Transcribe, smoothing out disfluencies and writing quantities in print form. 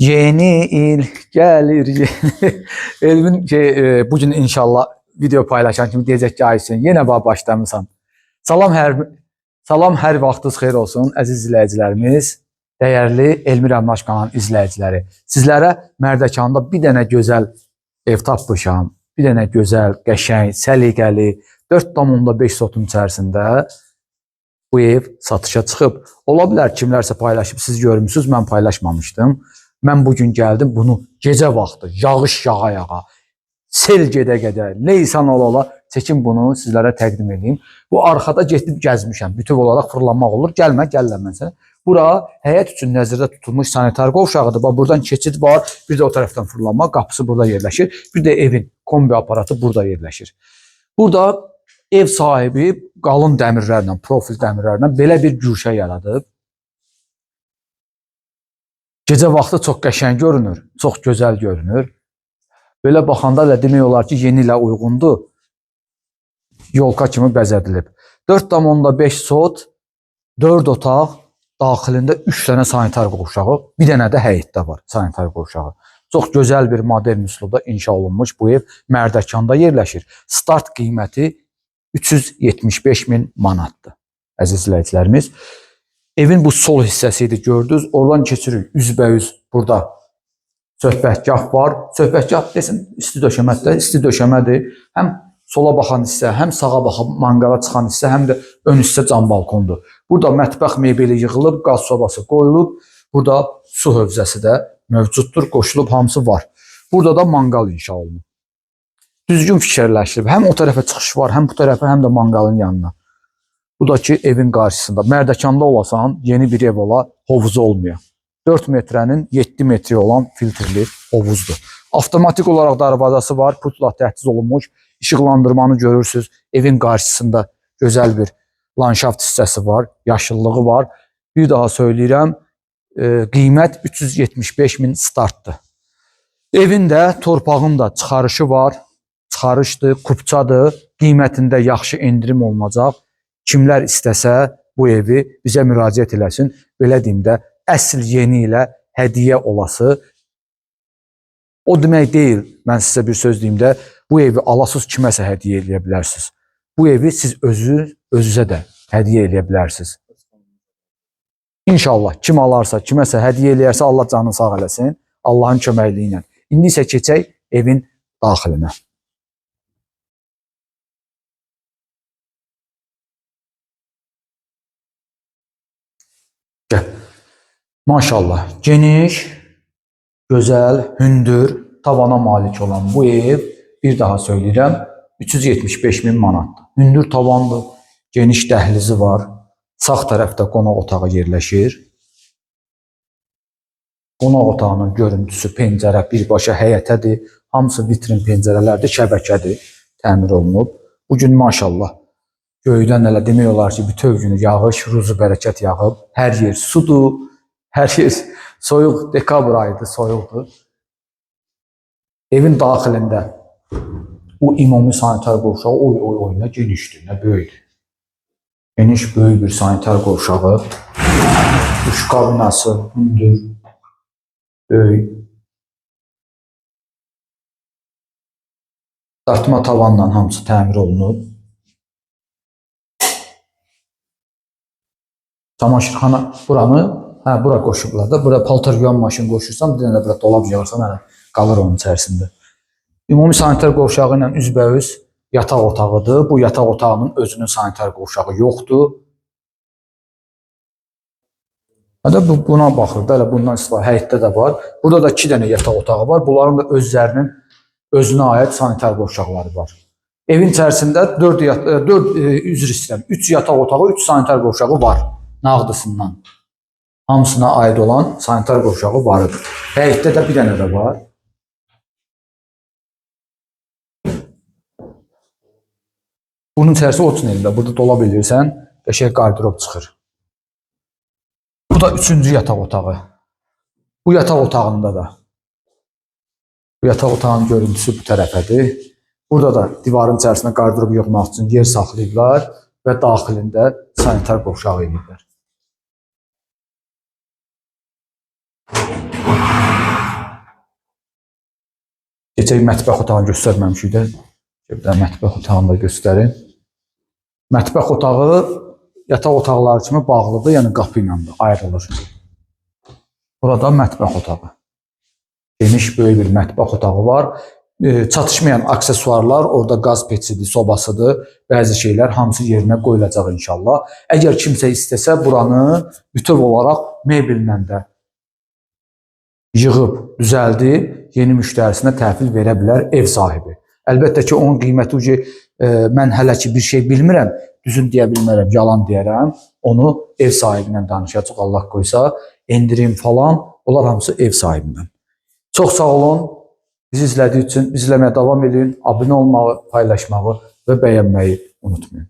Yeni il gelir. Elvin bugün inşallah video paylaşan kimi deyəcək ki, Aysin, yenə başlamısan. Salam hər vaxtınız xeyir olsun, əziz izləyicilərimiz, dəyərli Elmir Əmlaş kanalının izləyiciləri. Sizlərə Mərdəkanda bir dənə gözəl ev tapmışam, bir dənə gözəl, qəşəng, səliqəli, 4,5 sotun içərisində bu ev satışa çıxıb. Ola bilər kimlərsə paylaşıb, siz görmüsünüz, mən paylaşmamışdım. Mən bugün gəldim, bunu gecə vaxtı, yağış yağa-yağa, sel gedə-gedə, leysan ola-ola çəkim bunu sizlərə təqdim edeyim. Bu arxada getib gəzmişəm, bütöv olaraq fırlanmaq olur. Gəlmə mən sənə. Bura həyət üçün nəzərdə tutulmuş sanitar qovşağıdır. Buradan keçid var, bir də o tərəfdən fırlanma, qapısı burada yerləşir. Bir də evin kombi aparatı burada yerləşir. Burada ev sahibi qalın dəmirlərlə, profil dəmirlərlə belə bir güşə yaradıb. Gecə vaxtı çox qəşəng görünür, çox gözəl görünür. Belə baxanda da demək olar ki, yeni ilə uyğundur. Yolka kimi bəzədilib. 4,5 sot, 4 otaq, daxilində 3 dənə sanitar qovşağı, bir dənə də həyətdə var sanitar qovşağı. Çox gözəl bir modern üslubda inşa olunmuş bu ev Mərdəkanda yerləşir. Start qiyməti 375.000 manatdır, əziz izləyicilərimiz. Evin bu sol hissəsi idi, gördünüz. Oradan keçirik, üzbəyüz burada söhbətgah var. Söhbətgah desin, isti döşəmədir. Həm sola baxan hissə, həm sağa baxan manqala çıxan hissə, həm də ön hissə cam balkondur. Burada mətbəx mebeli yığılıb, qaz sobası qoyulub. Burada su hövzəsi də mövcuddur, qoşulub, hamısı var. Burada da manqal inşa olunub. Düzgün fikirləşdirib. Həm o tərəfə çıxış var, həm bu tərəfə, həm də manqalın yanına. Bu da ki, evin qarşısında. Mərdəkanda olasan, yeni bir ev ola, hovuzu olmuyor. 4 metrənin 7 metre olan filtrli hovuzdur. Avtomatik olaraq darvazası var, putla təchiz olunmuş. İşıqlandırmanı görürsünüz. Evin qarşısında gözəl bir landşaft hissəsi var, yaşıllığı var. Bir daha söyləyirəm, qiymət 375.000 startdır. Evin də, torpağın da çıxarışı var. Çıxarışdır, kupçadır. Qiymətində yaxşı endirim olunacaq. Kimlər istəsə bu evi bizə müraciət eləsin. Belə deyim də, əsl yeni ilə hədiyyə olası. O demək deyil, mən sizə bir söz deyim də, bu evi alasız kiməsə hədiyyə eləyə bilərsiniz. Bu evi siz özünüzə də hədiyyə eləyə bilərsiniz. İnşallah kim alarsa, kiməsə hədiyyə eləyərsə Allah canını sağ eləsin, Allahın köməkliyi ilə. İndi isə keçək evin daxilinə. Maşallah, geniş, gözəl, hündür, tavana malik olan bu ev, bir daha söyləyirəm, 375.000 manatdır. Hündür tavandır, geniş dəhlizi var, sağ tərəfdə qonaq otağı yerləşir. Qonaq otağının görüntüsü, pəncərə birbaşa həyətədir, hamısı vitrin pəncərələrdir, şəbəkədir, təmir olunub. Bugün maşallah, göydən elə demək olar ki, bütöv günü yağış, ruzu bərəkət yağıb, hər yer sudur, hər yer soyuq, dekabr ayıdır, soyuqdur. Evin daxilində bu ümumi sanitar qovşağı oyuna genişdir, nə böyükdür. Geniş, böyük bir sanitar qovşağı, duş kabinası, hündür, böyük. Dartma tavanla hamısı təmir olunub. Çamaşırxana bura qoşublar da. Bura paltar yuyan maşın qoşursan, bir dənə də bura dolab yığırsan, qalır onun içərisində. Ümumi sanitar qovşağı ilə üzbəüz yataq otağıdır. Bu yataq otağının özünün sanitar qovşağı yoxdur. Buna baxır da, bundan istifadə həyətdə də var. Burada da 2 dənə yataq otağı var. Bunların da özünə aid sanitar qovşaqları var. Evin içərisində 3 yataq otağı, 3 sanitar qovşağı var. Nağdısından. Hamısına aid olan sanitar qovşağı vardır. Həyətdə də bir dənə də var. Bunun içərisi o tüneldə. Burada dola bilirsən, qəşəng qardirob çıxır. Bu da 3-cü yataq otağı. Bu yataq otağında da. Bu yataq otağının görüntüsü bu tərəfədir. Burada da divarın içərisində qardirob yığmaq üçün yer saxlayıblar və daxilində sanitar qovşağı ediblər. Keçək mətbəx otağını göstərməmişik də. Bir də mətbəx otağını da göstərin. Mətbəx otağı yataq otaqları kimi bağlıdır, yəni qapı ilə ayrılır. Burada mətbəx otağı. Geniş böyük bir mətbəx otağı var. Çatışmayan aksesuarlar, orada qaz peçidir, sobasıdır, bəzi şeylər hamısı yerinə qoyulacaq inşallah. Əgər kimsə istəsə buranı bütöv olaraq mebellə də yığıb, düzəldib, yeni müştərisinə təhvil verə bilər ev sahibi. Əlbəttə ki, onun qiyməti mən hələ ki bir şey bilmirəm, düzün deyə bilmərəm, yalan deyərəm. Onu ev sahibi ilə danışacaq, Allah qoysa, endirim falan, onlar hamısı ev sahibindən. Çox sağ olun. Bizi izlədiyi üçün izləməyə davam edin. Abunə olmağı, paylaşmağı və bəyənməyi unutmayın.